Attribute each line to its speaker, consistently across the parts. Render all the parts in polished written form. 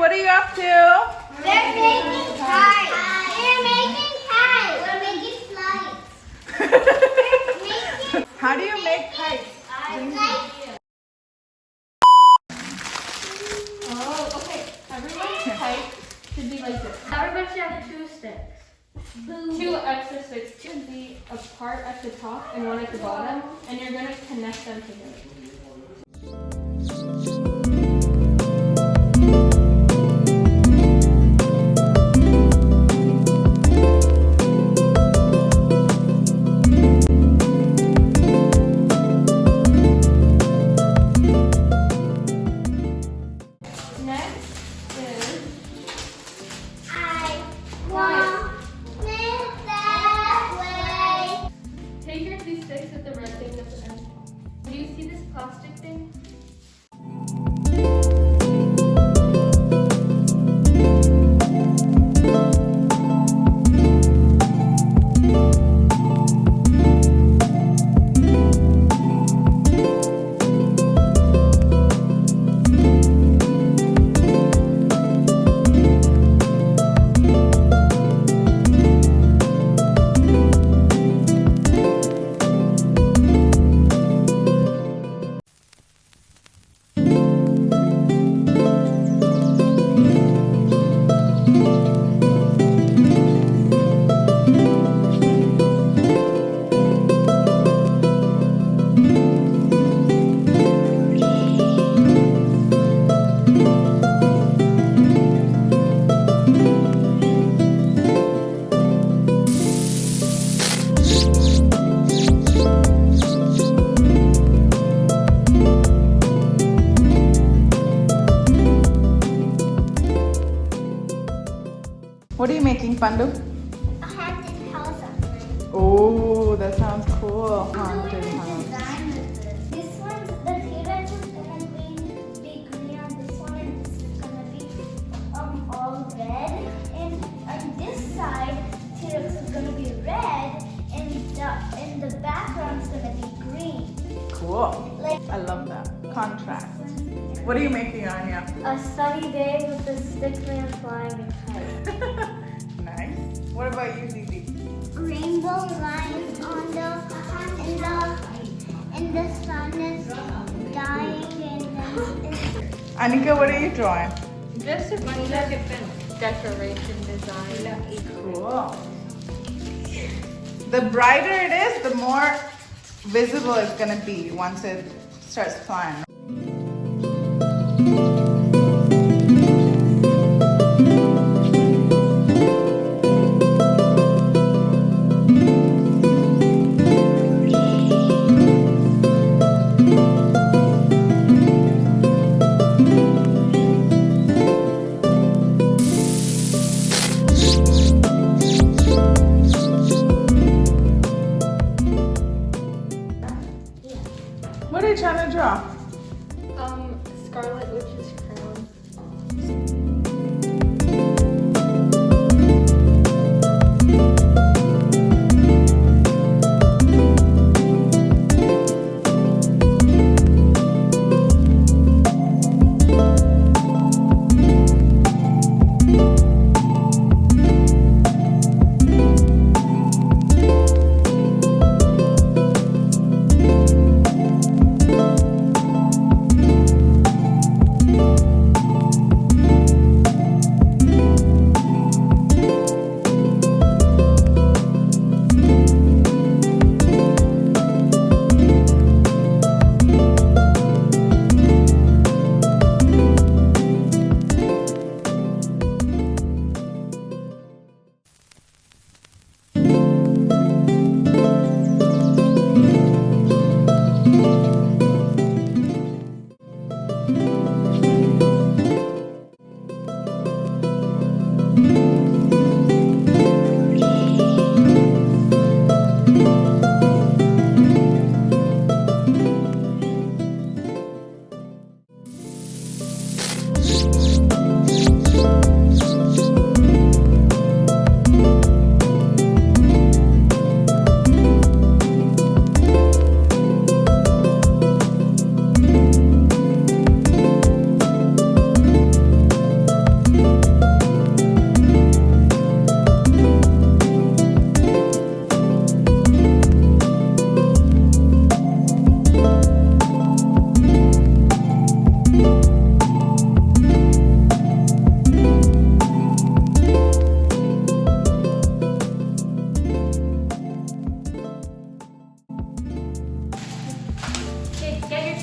Speaker 1: what are you up to?
Speaker 2: We're making kites. We're making kites. We're making slides.
Speaker 1: How do you make kites?
Speaker 3: Oh, okay. Everyone's kite should be like this. Everybody should have 2 sticks. 2 extra sticks should be apart at the top and one at the bottom, and you're going to connect them together. Take your 2 sticks with the red thing at the end. Do you see this plastic thing?
Speaker 1: What are you making, Pandu?
Speaker 2: A haunted house on mine.
Speaker 1: Oh, that sounds cool.
Speaker 2: I'm
Speaker 1: Haunted
Speaker 2: doing a
Speaker 1: house.
Speaker 2: design with this. This one's the T-Rex is gonna be green on this one, and this is gonna be all red. And on this side, T-Rex is gonna be red, and the background's gonna be green.
Speaker 1: Cool.
Speaker 2: Like
Speaker 1: I love that. Contrast. What are you making, Anya?
Speaker 2: a sunny day with the stick man flying a kite.
Speaker 1: Nice. What about you, Didi?
Speaker 2: Rainbow lines on and the sun is dying and then
Speaker 1: Anika, what are you drawing?
Speaker 3: Just a bunch of different decoration design.
Speaker 1: Cool. The brighter it is, the more visible it's going to be once it starts flying. What are you trying to draw?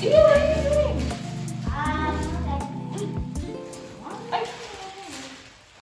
Speaker 3: Ew.